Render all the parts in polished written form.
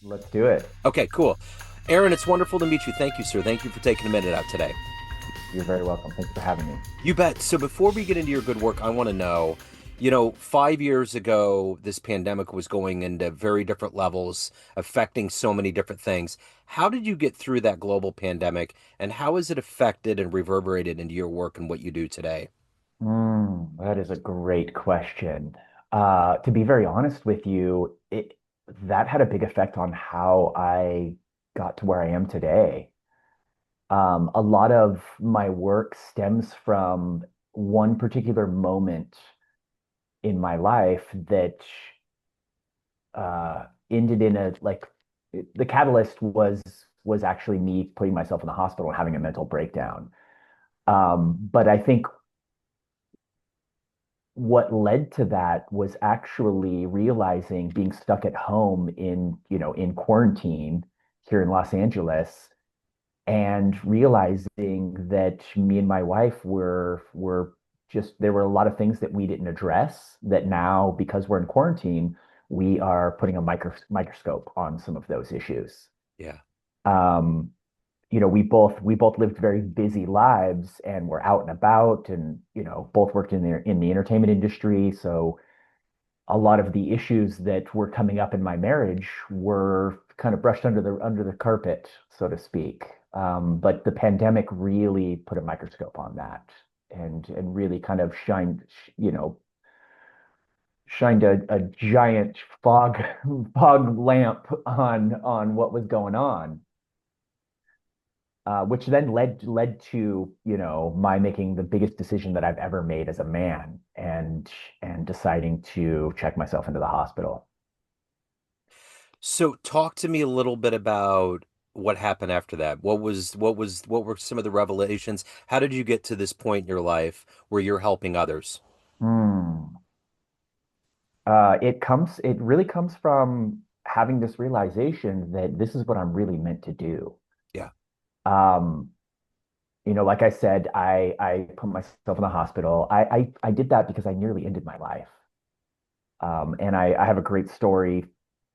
Let's do it. Okay, cool. Aaron, it's wonderful to meet you. Thank you, sir. Thank you for taking a minute out today. You're very welcome. Thank you for having me. You bet. So before we get into your good work, I want to know, 5 years ago, this pandemic was going into very different levels, affecting so many different things. How did you get through that global pandemic, and how has it affected and reverberated into your work and what you do today? That is a great question. To be very honest with you, that had a big effect on how I got to where I am today. A lot of my work stems from one particular moment in my life that ended in a like the catalyst was actually me putting myself in the hospital and having a mental breakdown. But I think what led to that was actually realizing being stuck at home in quarantine here in Los Angeles and realizing that me and my wife were just there were a lot of things that we didn't address that now because we're in quarantine we are putting a microscope on some of those issues. Yeah. Um, we both lived very busy lives and were out and about and both worked in the entertainment industry, so a lot of the issues that were coming up in my marriage were kind of brushed under the carpet, so to speak. But the pandemic really put a microscope on that and really kind of shined a giant fog lamp on what was going on, which then led to my making the biggest decision that I've ever made as a man and deciding to check myself into the hospital. So talk to me a little bit about what happened after that. What were some of the revelations? How did you get to this point in your life where you're helping others? Hmm. It really comes from having this realization that this is what I'm really meant to do. Yeah. Um, like I said, I put myself in the hospital. I did that because I nearly ended my life. And I have a great story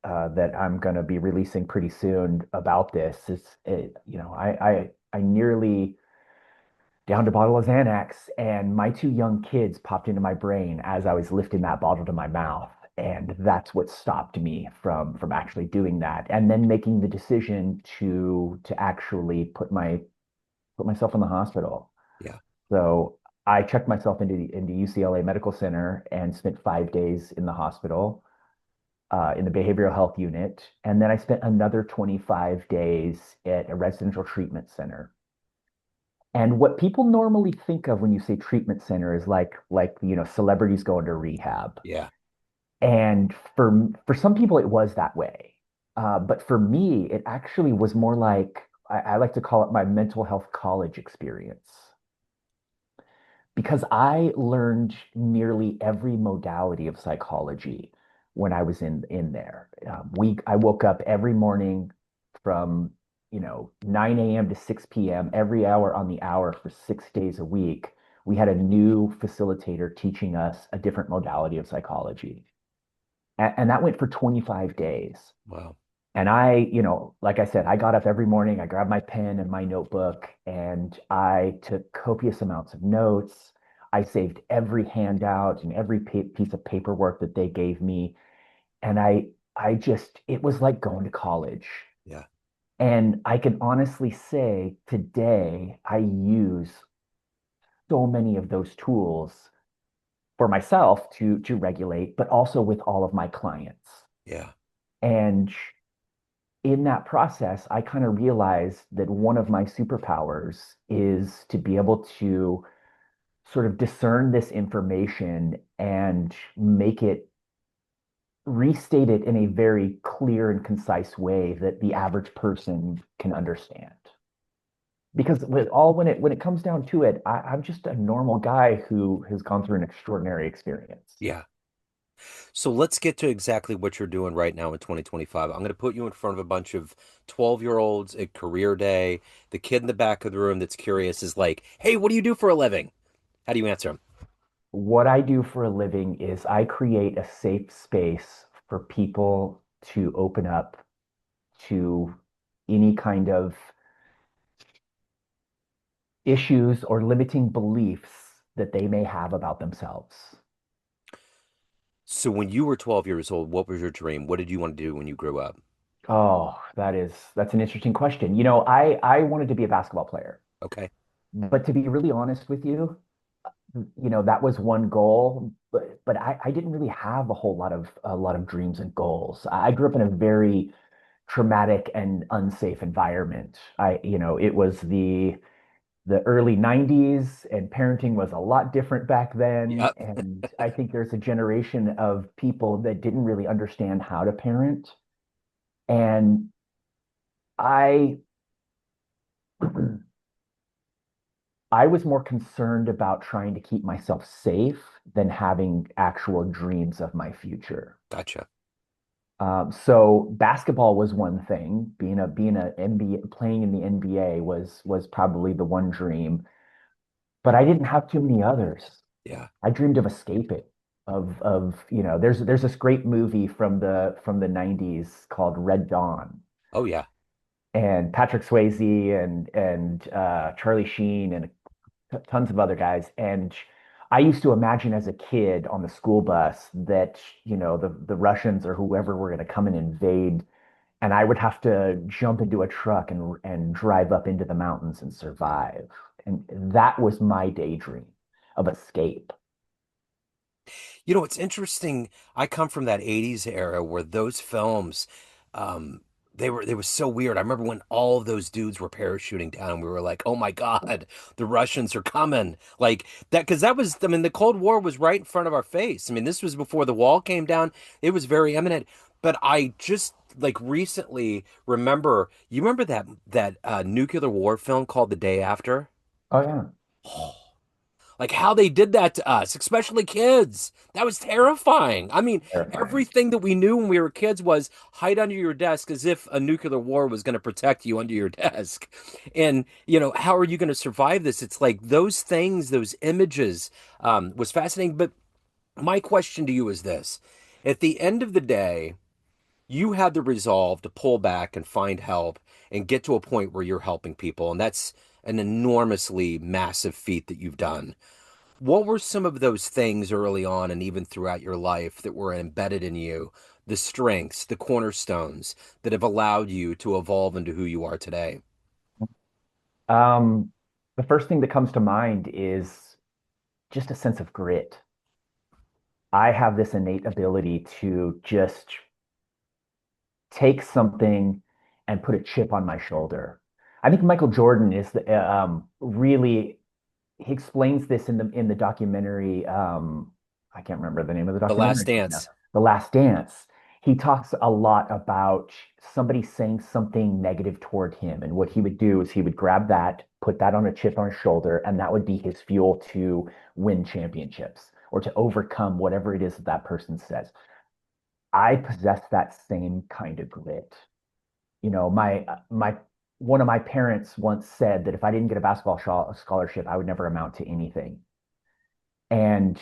that I'm going to be releasing pretty soon about this. I nearly downed a bottle of Xanax, and my two young kids popped into my brain as I was lifting that bottle to my mouth. And that's what stopped me from actually doing that, and then making the decision to actually put myself in the hospital. Yeah. So I checked myself into UCLA Medical Center and spent 5 days in the hospital in the behavioral health unit. And then I spent another 25 days at a residential treatment center. And what people normally think of when you say treatment center is like celebrities going to rehab. Yeah. And for some people it was that way. But for me, it actually was more like I like to call it my mental health college experience because I learned nearly every modality of psychology when I was in there. I woke up every morning from 9 a.m. to 6 p.m. every hour on the hour for 6 days a week. We had a new facilitator teaching us a different modality of psychology, and that went for 25 days. Wow. And like I said, I got up every morning, I grabbed my pen and my notebook, and I took copious amounts of notes. I saved every handout and every piece of paperwork that they gave me. And it was like going to college. Yeah. And I can honestly say today, I use so many of those tools for myself to regulate, but also with all of my clients. Yeah. And in that process, I kind of realized that one of my superpowers is to be able to sort of discern this information and restate it in a very clear and concise way that the average person can understand. Because when it comes down to it, I'm just a normal guy who has gone through an extraordinary experience. Yeah. So let's get to exactly what you're doing right now in 2025. I'm going to put you in front of a bunch of 12-year-olds at career day. The kid in the back of the room that's curious is like, "Hey, what do you do for a living?" How do you answer him? What I do for a living is I create a safe space for people to open up to any kind of issues or limiting beliefs that they may have about themselves. So when you were 12 years old, what was your dream? What did you want to do when you grew up? Oh, that's an interesting question. You know, I wanted to be a basketball player, Okay. but to be really honest with you, that was one goal, but I didn't really have a lot of dreams and goals. I grew up in a very traumatic and unsafe environment. It was the early 90s and parenting was a lot different back then. Yep. And I think there's a generation of people that didn't really understand how to parent. And I I was more concerned about trying to keep myself safe than having actual dreams of my future. Gotcha. So basketball was one thing. Being a NBA playing in the NBA was probably the one dream, but I didn't have too many others. Yeah. I dreamed of escaping, there's this great movie from the 90s called Red Dawn, Oh, yeah. and Patrick Swayze and Charlie Sheen and tons of other guys. And I used to imagine as a kid on the school bus that, the Russians or whoever were going to come and invade, and I would have to jump into a truck and drive up into the mountains and survive. And that was my daydream of escape. You know, it's interesting. I come from that 80s era where those films, um, they were so weird. I remember when all of those dudes were parachuting down and we were like, "Oh my God, the Russians are coming." Like that because that was I mean, the Cold War was right in front of our face. I mean, this was before the wall came down. It was very imminent. But I just like recently remember that nuclear war film called The Day After? Oh yeah, Like how they did that to us, especially kids. That was terrifying. I mean, terrifying. everything that we knew when we were kids was hide under your desk as if a nuclear war was going to protect you under your desk. And, how are you going to survive this? It's like those things, those images, was fascinating. But my question to you is this. At the end of the day, you had the resolve to pull back and find help and get to a point where you're helping people. And that's an enormously massive feat that you've done. What were some of those things early on and even throughout your life that were embedded in you, the strengths, the cornerstones that have allowed you to evolve into who you are today? Um, the first thing that comes to mind is just a sense of grit. I have this innate ability to just take something and put a chip on my shoulder. I think Michael Jordan is really he explains this in the documentary. I can't remember the name of the The Last documentary now. Dance. The Last Dance. He talks a lot about somebody saying something negative toward him, and what he would do is he would grab that, put that on a chip on his shoulder, and that would be his fuel to win championships or to overcome whatever it is that that person says. I possess that same kind of grit. My one of my parents once said that if I didn't get a basketball scholarship, I would never amount to anything. And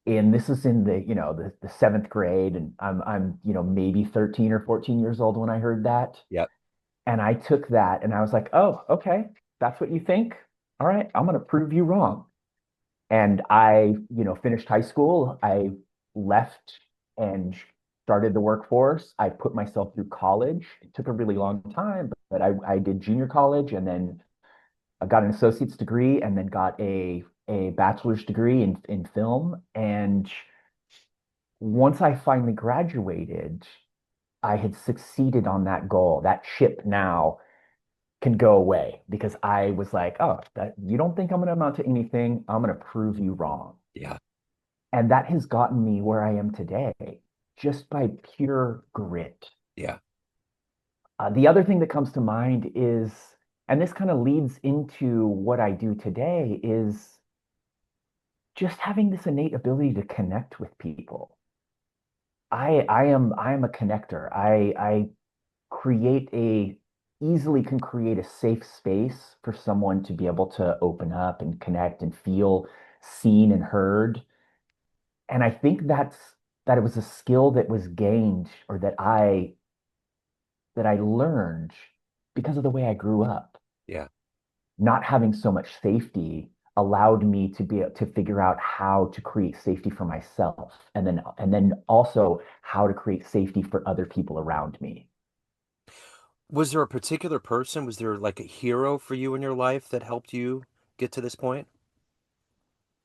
this is in the seventh grade, and I'm maybe 13 or 14 years old when I heard that. Yep. And I took that and I was like, oh, okay, that's what you think. All right, I'm gonna prove you wrong. And I, finished high school. I left and started the workforce. I put myself through college. It took a really long time, but I did junior college, and then I got an associate's degree and then got a bachelor's degree in film. And once I finally graduated, I had succeeded on that goal. That ship now can go away because I was like, oh, that you don't think I'm going to amount to anything? I'm going to prove you wrong. Yeah. And that has gotten me where I am today just by pure grit. Yeah. The other thing that comes to mind is, and this kind of leads into what I do today, is just having this innate ability to connect with people. I am a connector. I create a easily can create a safe space for someone to be able to open up and connect and feel seen and heard. And I think that it was a skill that was gained or that I that I learned because of the way I grew up. Yeah. Not having so much safety allowed me to be to figure out how to create safety for myself, and then also how to create safety for other people around me. Was there a particular person? Was there like a hero for you in your life that helped you get to this point?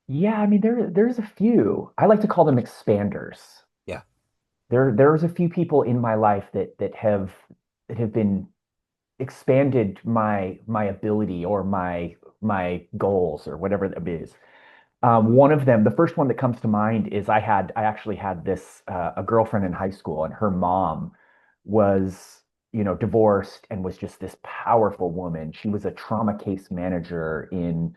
Yeah, I mean there's a few. I like to call them expanders. Yeah. There's a few people in my life that have been expanded my ability or my goals or whatever that is. One of them, the first one that comes to mind is I actually had this a girlfriend in high school, and her mom was, divorced and was just this powerful woman. She was a trauma case manager in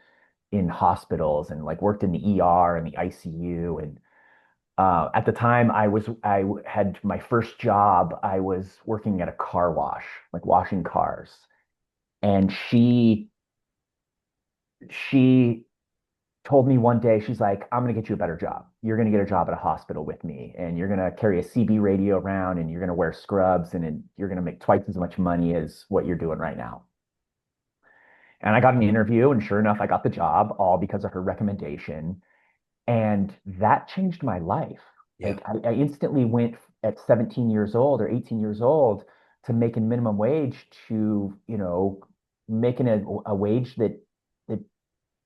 hospitals and like worked in the ER and the ICU. And at the time I had my first job. I was working at a car wash, like washing cars, and she told me one day, she's like, I'm going to get you a better job. You're going to get a job at a hospital with me, and you're going to carry a CB radio around, and you're going to wear scrubs, and you're going to make twice as much money as what you're doing right now. And I got an interview, and sure enough, I got the job all because of her recommendation. And that changed my life. Yeah. Like I instantly went at 17 years old or 18 years old to making minimum wage to, making a wage that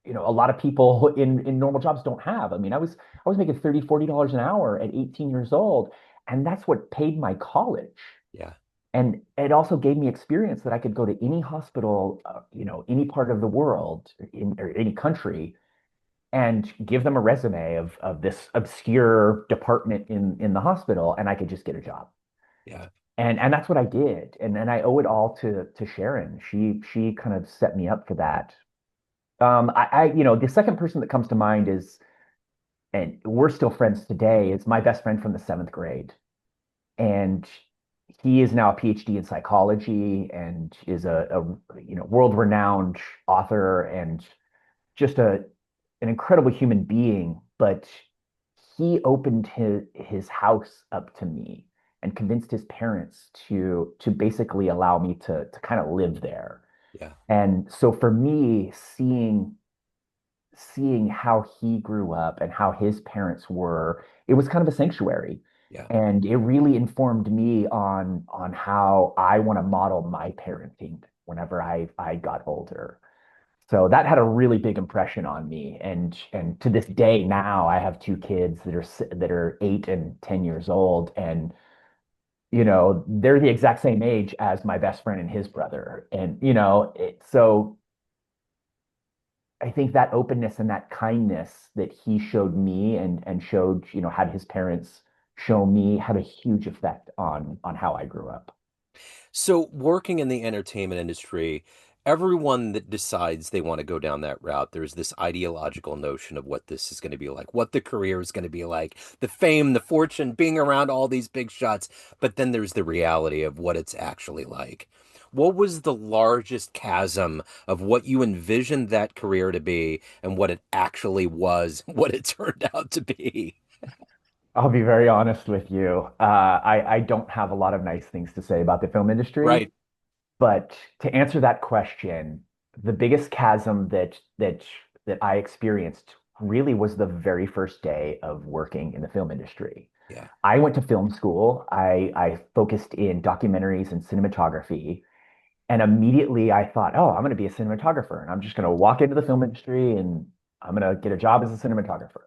a lot of people in normal jobs don't have. I mean, I was making 30, $40 an hour at 18 years old, and that's what paid my college. Yeah. And it also gave me experience that I could go to any hospital, any part of the world or any country, and give them a resume of this obscure department in the hospital, and I could just get a job. Yeah. And that's what I did. And I owe it all to Sharon. She kind of set me up for that. The second person that comes to mind is, and we're still friends today, is my best friend from the seventh grade. And he is now a PhD in psychology and is a world-renowned author and just an incredible human being. But he opened his house up to me and convinced his parents to basically allow me to kind of live there. Yeah. And so for me, seeing how he grew up and how his parents were, it was kind of a sanctuary. Yeah. And it really informed me on how I want to model my parenting whenever I got older. So that had a really big impression on me. And to this day now, I have two kids that are 8 and 10 years old, and they're the exact same age as my best friend and his brother. And so I think that openness and that kindness that he showed me and showed, had his parents show me, had a huge effect on how I grew up. So, working in the entertainment industry, everyone that decides they want to go down that route, there's this ideological notion of what this is going to be like, what the career is going to be like, the fame, the fortune, being around all these big shots. But then there's the reality of what it's actually like. What was the largest chasm of what you envisioned that career to be and what it actually was, what it turned out to be? I'll be very honest with you. I don't have a lot of nice things to say about the film industry, Right. but to answer that question, the biggest chasm that I experienced really was the very first day of working in the film industry. Yeah. I went to film school. I focused in documentaries and cinematography. And immediately I thought, oh, I'm going to be a cinematographer, and I'm just going to walk into the film industry and I'm going to get a job as a cinematographer.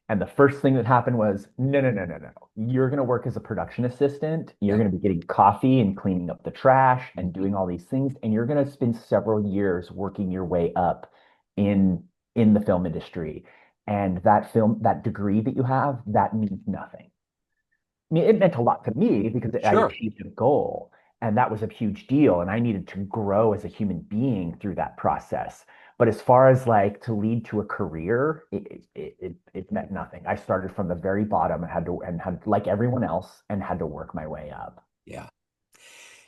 And the first thing that happened was, no, no, no, no, no. You're going to work as a production assistant. You're Yeah. going to be getting coffee and cleaning up the trash and doing all these things. And you're going to spend several years working your way up in in the film industry. And that degree that you have, that means nothing. I mean, it meant a lot to me because I Sure. achieved a goal, and that was a huge deal. And I needed to grow as a human being through that process. But as far as like to lead to a career, it meant nothing. I started from the very bottom and had like everyone else and had to work my way up. Yeah.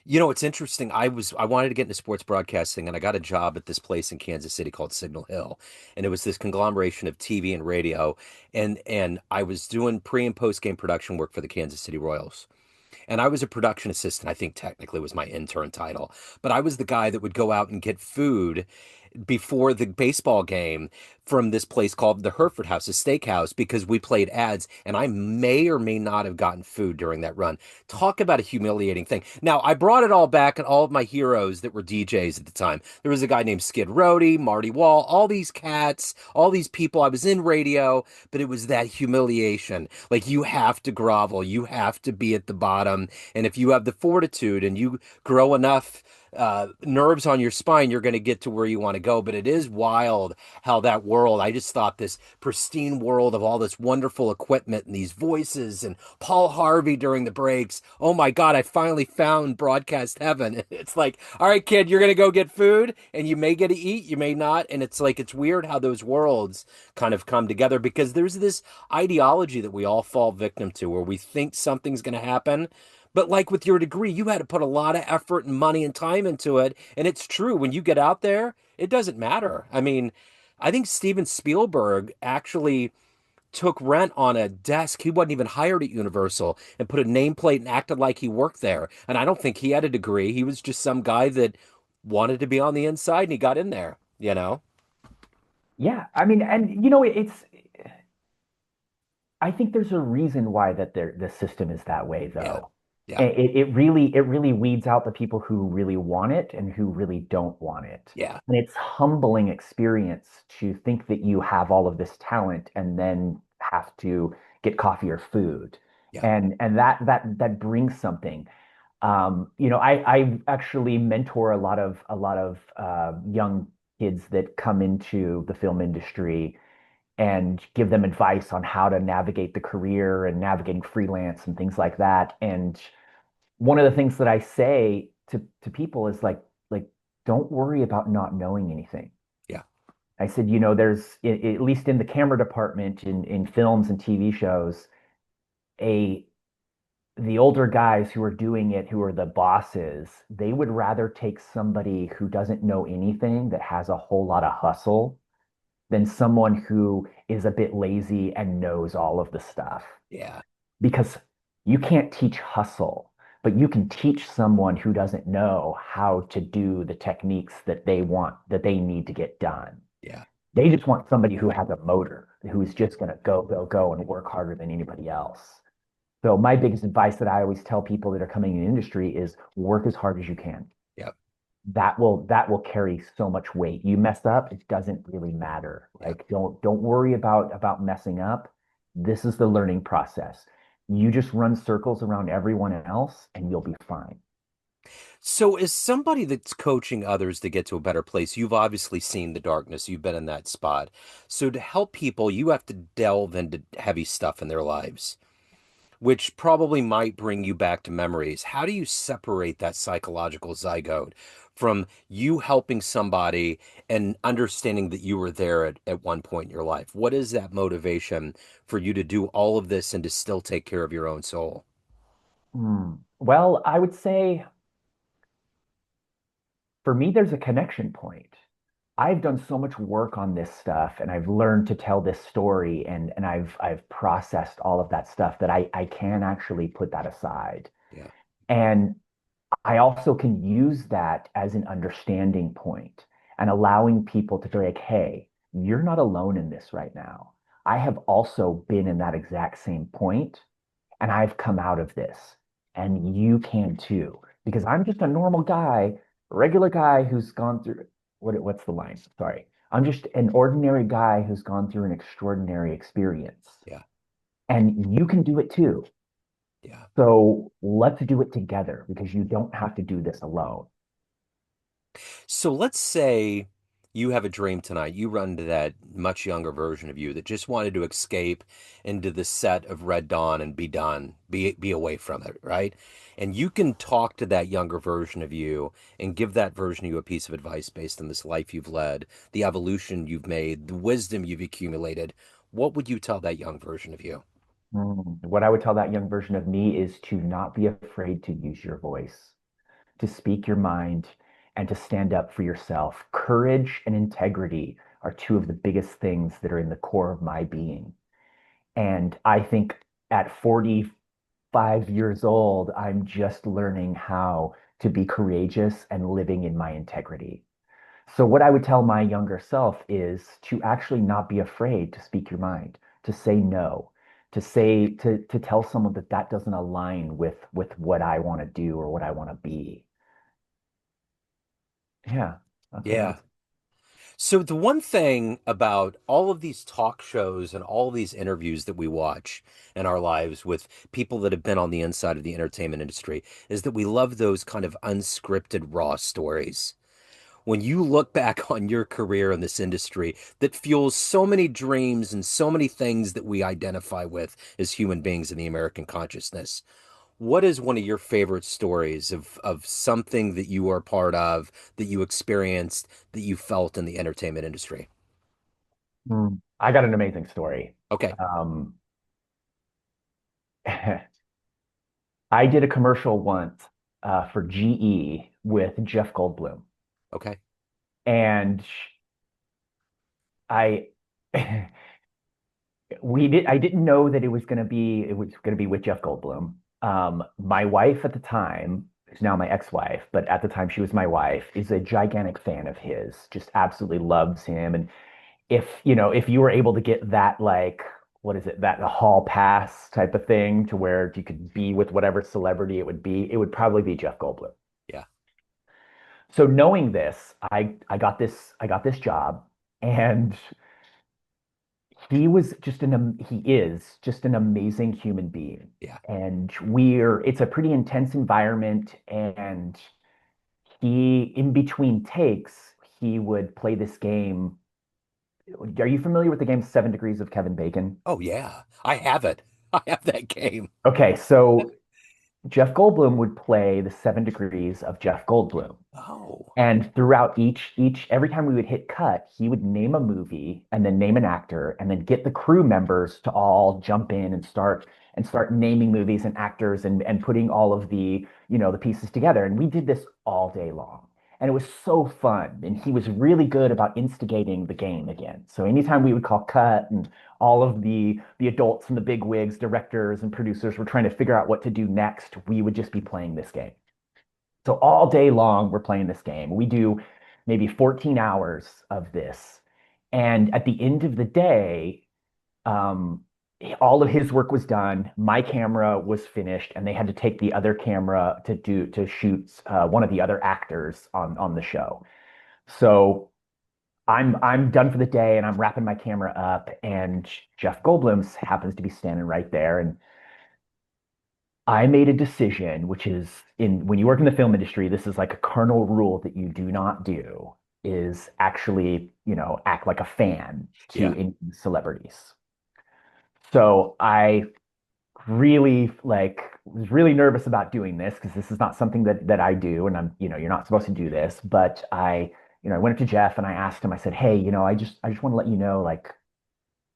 It's interesting. I wanted to get into sports broadcasting and I got a job at this place in Kansas City called Signal Hill. And it was this conglomeration of TV and radio. And I was doing pre and post game production work for the Kansas City Royals. And I was a production assistant, I think technically was my intern title. But I was the guy that would go out and get food before the baseball game from this place called the Hereford House, a steakhouse, because we played ads, and I may or may not have gotten food during that run. Talk about a humiliating thing. Now, I brought it all back, and all of my heroes that were DJs at the time. There was a guy named Skid Rohde, Marty Wall, all these cats, all these people. I was in radio, but it was that humiliation. Like, you have to grovel, you have to be at the bottom. And if you have the fortitude and you grow enough nerves on your spine, you're going to get to where you want to go. But it is wild how that world, I just thought this pristine world of all this wonderful equipment and these voices and Paul Harvey during the breaks. Oh my God, I finally found broadcast heaven. It's like, all right, kid, you're going to go get food and you may get to eat, you may not. And it's like, it's weird how those worlds kind of come together because there's this ideology that we all fall victim to where we think something's going to happen. But like with your degree, you had to put a lot of effort and money and time into it. And it's true, when you get out there, it doesn't matter. I mean, I think Steven Spielberg actually took rent on a desk. He wasn't even hired at Universal and put a nameplate and acted like he worked there. And I don't think he had a degree. He was just some guy that wanted to be on the inside and he got in there, you know? Yeah, I mean, and I think there's a reason why the system is that way, Yeah. though. Yeah. It really weeds out the people who really want it and who really don't want it. Yeah. And it's humbling experience to think that you have all of this talent and then have to get coffee or food. Yeah. And that brings something. I actually mentor a lot of young kids that come into the film industry and give them advice on how to navigate the career and navigating freelance and things like that. And one of the things that I say to people is like don't worry about not knowing anything. Yeah. I said, there's at least in the camera department in films and TV shows, a the older guys who are doing it, who are the bosses, they would rather take somebody who doesn't know anything that has a whole lot of hustle than someone who is a bit lazy and knows all of the stuff. Yeah. Because you can't teach hustle, but you can teach someone who doesn't know how to do the techniques that they want, that they need to get done. Yeah. They just want somebody who has a motor, who's just going to go, go, go and work harder than anybody else. So my biggest advice that I always tell people that are coming in the industry is work as hard as you can. Yeah. That will carry so much weight. You mess up, it doesn't really matter. Yeah. Like don't worry about messing up. This is the learning process. You just run circles around everyone else and you'll be fine. So, as somebody that's coaching others to get to a better place, you've obviously seen the darkness. You've been in that spot. So, to help people, you have to delve into heavy stuff in their lives, which probably might bring you back to memories. How do you separate that psychological zygote from you helping somebody and understanding that you were there at one point in your life? What is that motivation for you to do all of this and to still take care of your own soul? Well, I would say for me, there's a connection point. I've done so much work on this stuff and I've learned to tell this story and I've processed all of that stuff that I can actually put that aside. Yeah. And I also can use that as an understanding point and allowing people to be like, hey, you're not alone in this right now. I have also been in that exact same point and I've come out of this and you can too. Because I'm just a normal guy, regular guy who's gone through what's the line? Sorry. I'm just an ordinary guy who's gone through an extraordinary experience. Yeah. And you can do it too. Yeah. So let's do it together because you don't have to do this alone. So let's say you have a dream tonight. You run to that much younger version of you that just wanted to escape into the set of Red Dawn and be done, be away from it, right? And you can talk to that younger version of you and give that version of you a piece of advice based on this life you've led, the evolution you've made, the wisdom you've accumulated. What would you tell that young version of you? What I would tell that young version of me is to not be afraid to use your voice, to speak your mind, and to stand up for yourself. Courage and integrity are two of the biggest things that are in the core of my being. And I think at 40 5 years old, I'm just learning how to be courageous and living in my integrity. So what I would tell my younger self is to actually not be afraid to speak your mind, to say no, to tell someone that that doesn't align with what I want to do or what I want to be. Yeah, that's what I Yeah. would. So the one thing about all of these talk shows and all of these interviews that we watch in our lives with people that have been on the inside of the entertainment industry is that we love those kind of unscripted raw stories. When you look back on your career in this industry that fuels so many dreams and so many things that we identify with as human beings in the American consciousness, what is one of your favorite stories of something that you are part of, that you experienced, that you felt in the entertainment industry? I got an amazing story. Okay. Um, I did a commercial once for GE with Jeff Goldblum, Okay. and I I didn't know that it was gonna be with Jeff Goldblum. My wife at the time, who's now my ex-wife, but at the time she was my wife, is a gigantic fan of his, just absolutely loves him. And if you were able to get that, like, what is it, that hall pass type of thing to where you could be with whatever celebrity it would probably be Jeff Goldblum. Yeah. So knowing this, I got this job, and he is just an amazing human being. Yeah. And it's a pretty intense environment. And in between takes, he would play this game. Are you familiar with the game 7 Degrees of Kevin Bacon? Oh yeah. I have it. I have that game. Okay, so Jeff Goldblum would play the 7 degrees of Jeff Goldblum. Oh. And throughout every time we would hit cut, he would name a movie and then name an actor and then get the crew members to all jump in and start naming movies and actors and putting all of the pieces together. And we did this all day long. And it was so fun. And he was really good about instigating the game again. So anytime we would call cut and all of the adults and the big wigs, directors and producers were trying to figure out what to do next, we would just be playing this game. So all day long, we're playing this game. We do maybe 14 hours of this. And at the end of the day, um, all of his work was done. My camera was finished, and they had to take the other camera to shoot one of the other actors on the show. So I'm done for the day, and I'm wrapping my camera up, and Jeff Goldblum happens to be standing right there, and I made a decision, which is when you work in the film industry, this is like a cardinal rule that you do not do, is actually, act like a fan to Yeah. any celebrities. So I really was really nervous about doing this because this is not something that I do, and you're not supposed to do this. But I went up to Jeff and I asked him, I said, hey, I just want to let you know, like,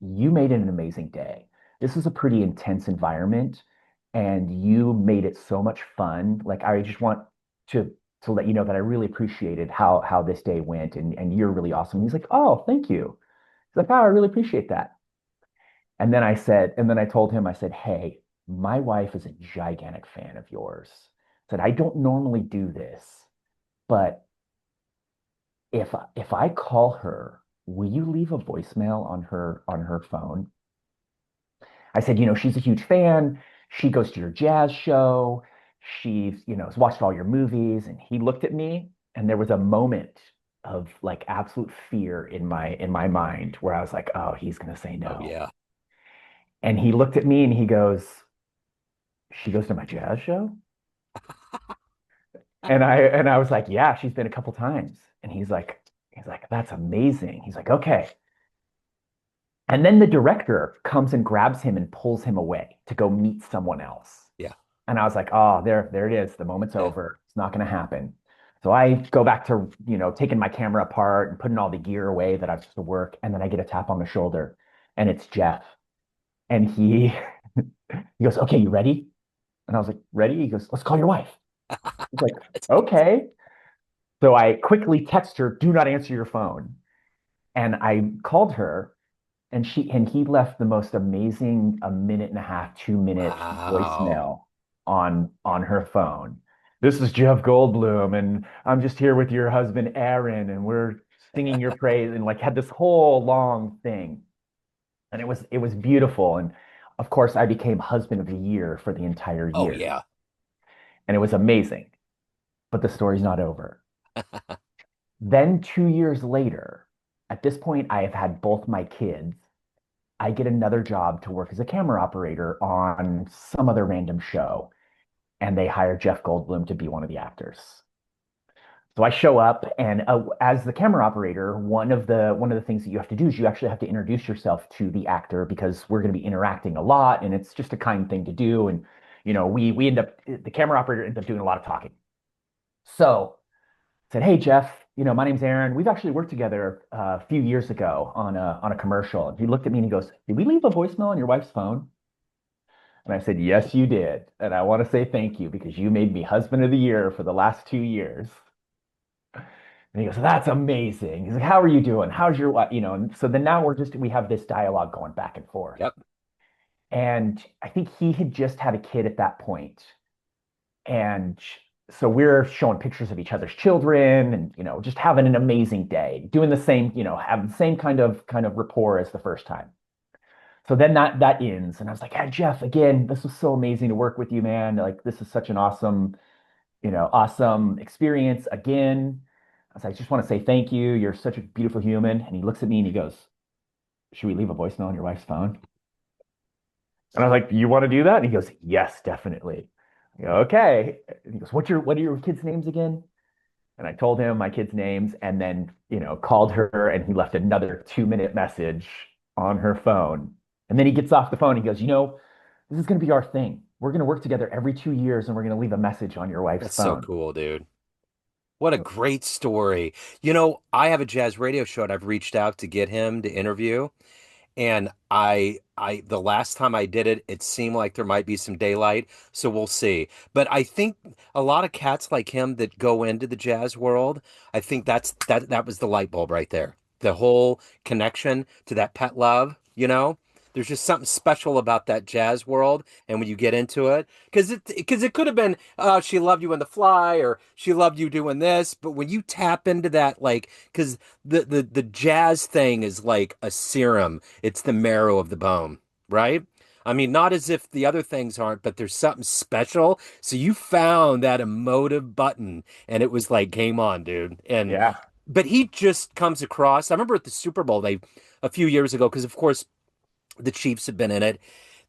you made it an amazing day. This is a pretty intense environment, and you made it so much fun. Like, I just want to to let you know that I really appreciated how this day went, and you're really awesome. He's like, oh, thank you. He's like, oh, I really appreciate that. And then I told him, I said, hey, my wife is a gigantic fan of yours. I said, I don't normally do this, but if I call her, will you leave a voicemail on her phone? I said, she's a huge fan. She goes to your jazz show. Has watched all your movies. And he looked at me, and there was a moment of like absolute fear in my mind where I was like, oh, he's gonna say Oh no. yeah. And he looked at me and he goes, she goes to my jazz show? And I was like, yeah, she's been a couple times. And he's like, that's amazing. He's like, okay. And then the director comes and grabs him and pulls him away to go meet someone else. Yeah. And I was like, oh, there it is. The moment's Yeah. over. It's not going to happen. So I go back to, taking my camera apart and putting all the gear away that I was supposed to work. And then I get a tap on the shoulder, and it's Jeff. And he goes, okay, you ready? And I was like, ready? He goes, let's call your wife. I was like, It's okay. So I quickly text her, do not answer your phone. And I called her, And he left the most amazing a minute and a half, 2 minute Wow. voicemail on her phone. This is Jeff Goldblum, and I'm just here with your husband Aaron, and we're singing your praise, and like had this whole long thing. And it was beautiful. And of course, I became husband of the year for the entire Oh year. yeah. And it was amazing. But the story's not over. Then 2 years later, at this point, I have had both my kids. I get another job to work as a camera operator on some other random show, and they hire Jeff Goldblum to be one of the actors. So I show up, and as the camera operator, one of the things that you have to do is you actually have to introduce yourself to the actor because we're going to be interacting a lot, and it's just a kind thing to do. And we end up the camera operator ends up doing a lot of talking. So I said, "Hey Jeff, my name's Aaron. We've actually worked together a few years ago on a commercial." And he looked at me and he goes, "Did we leave a voicemail on your wife's phone?" And I said, "Yes, you did. And I want to say thank you because you made me husband of the year for the last 2 years." And he goes, "That's amazing." He's like, "How are you doing? How's your wife?" And so then now we have this dialogue going back and forth. Yep. And I think he had just had a kid at that point. And so we're showing pictures of each other's children and, just having an amazing day, doing the same, having the same kind of rapport as the first time. So then that ends. And I was like, "Hey, Jeff, again, this was so amazing to work with you, man. Like, this is such an awesome experience again." I was like, "I just want to say thank you. You're such a beautiful human." And he looks at me and he goes, "Should we leave a voicemail on your wife's phone?" And I was like, "You want to do that?" And he goes, "Yes, definitely." I go, "Okay." And he goes, what are your kids' names again?" And I told him my kids' names and then, called her and he left another 2 minute message on her phone. And then he gets off the phone. And he goes, "This is going to be our thing. We're going to work together every 2 years and we're going to leave a message on your wife's That's so phone." cool, dude. What a great story. I have a jazz radio show and I've reached out to get him to interview. And the last time I did it, it seemed like there might be some daylight, so we'll see. But I think a lot of cats like him that go into the jazz world, I think that was the light bulb right there. The whole connection to that pet love, There's just something special about that jazz world, and when you get into it, because it could have been, she loved you in The Fly, or she loved you doing this, but when you tap into that, like, because the jazz thing is like a serum. It's the marrow of the bone, right? I mean, not as if the other things aren't, but there's something special. So you found that emotive button, and it was like, game on, dude. And Yeah. but he just comes across. I remember at the Super Bowl, they a few years ago, because of course the Chiefs have been in it.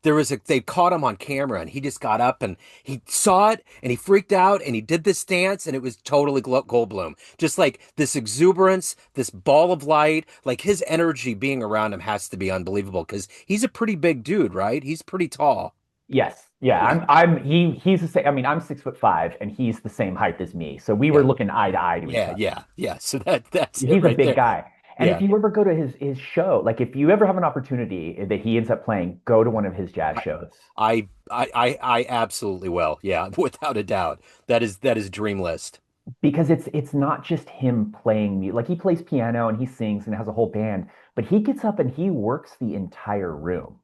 They caught him on camera and he just got up and he saw it and he freaked out and he did this dance and it was totally Goldblum. Just like this exuberance, this ball of light, like his energy being around him has to be unbelievable because he's a pretty big dude, right? He's pretty tall. Yes. Yeah. Yeah. He's the same. I mean, I'm 6'5" and he's the same height as me. So we were Yeah. looking eye to eye to each Yeah. other. Yeah. Yeah. So that's it He's a right big there. guy. And if Yeah. you ever go to his show, like if you ever have an opportunity that he ends up playing, go to one of his jazz I shows I absolutely will. Yeah, without a doubt. That is dream list. because it's not just him playing like he plays piano and he sings and has a whole band, but he gets up and he works the entire room.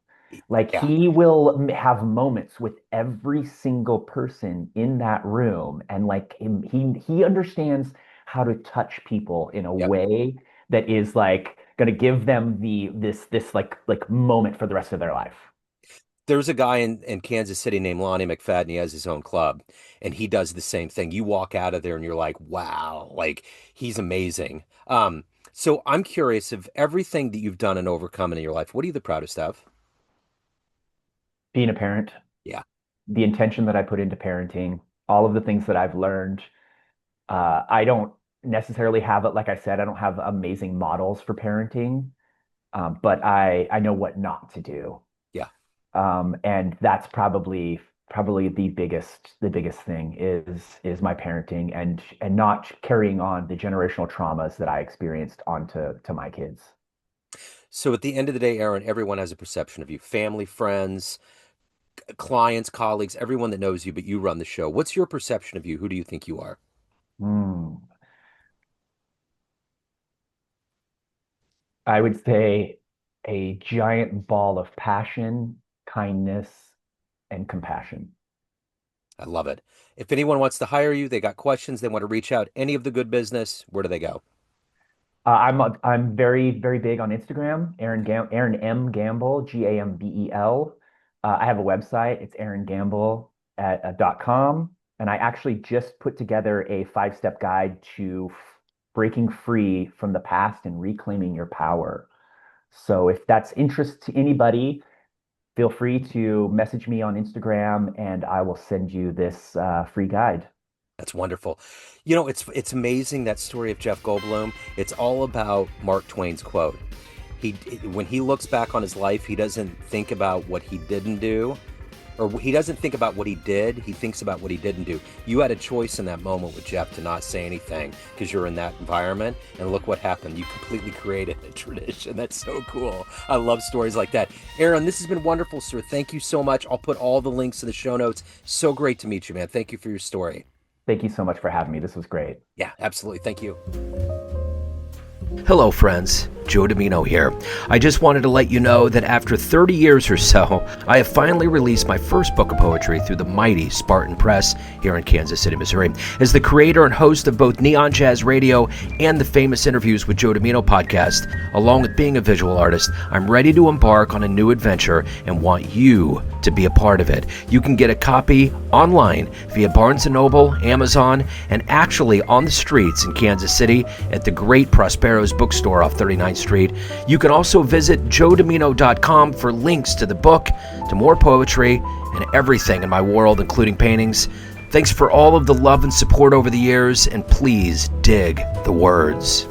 Like Yeah. he will have moments with every single person in that room, and like he understands how to touch people in a Yep. way that is like going to give them this like moment for the rest of their life. There's a guy in Kansas City named Lonnie McFadden. He has his own club, and he does the same thing. You walk out of there and you're like, wow, like he's amazing. So I'm curious of everything that you've done and overcome in your life. What are you the proudest of? Being a parent, Yeah, the intention that I put into parenting, all of the things that I've learned. I don't necessarily have it, like I said, I don't have amazing models for parenting, but I know what not to do. yeah. And that's probably the biggest thing is my parenting and not carrying on the generational traumas that I experienced onto my kids. So at the end of the day, Aaron, everyone has a perception of you. Family, friends, clients, colleagues, everyone that knows you, but you run the show. What's your perception of you? Who do you think you are? Hmm. I would say a giant ball of passion, kindness, and compassion. I love it. If anyone wants to hire you, they got questions, they want to reach out, any of the good business, where do they go? I'm very big on Instagram. Aaron M Gamble, Gambel. I have a website. It's aarongambel.com, and I actually just put together a 5-step guide to breaking free from the past and reclaiming your power. So if that's interest to anybody, feel free to message me on Instagram, and I will send you this free guide. That's wonderful. It's amazing, that story of Jeff Goldblum. It's all about Mark Twain's quote. He When he looks back on his life, he doesn't think about what he didn't do, or he doesn't think about what he did. He thinks about what he didn't do. You had a choice in that moment with Jeff to not say anything because you're in that environment, and look what happened. You completely created a tradition. That's so cool. I love stories like that. Aaron, this has been wonderful, sir. Thank you so much. I'll put all the links in the show notes. So great to meet you, man. Thank you for your story. Thank you so much for having me. This was great. Yeah, absolutely. Thank you. Hello, friends. Joe Dimino here. I just wanted to let you know that after 30 years or so, I have finally released my first book of poetry through the mighty Spartan Press here in Kansas City, Missouri. As the creator and host of both Neon Jazz Radio and the Famous Interviews with Joe Dimino podcast, along with being a visual artist, I'm ready to embark on a new adventure and want you to be a part of it. You can get a copy online via Barnes & Noble, Amazon, and actually on the streets in Kansas City at the great Prospero's bookstore off 39th Street. You can also visit joedimino.com for links to the book, to more poetry, and everything in my world, including paintings. Thanks for all of the love and support over the years, and please dig the words.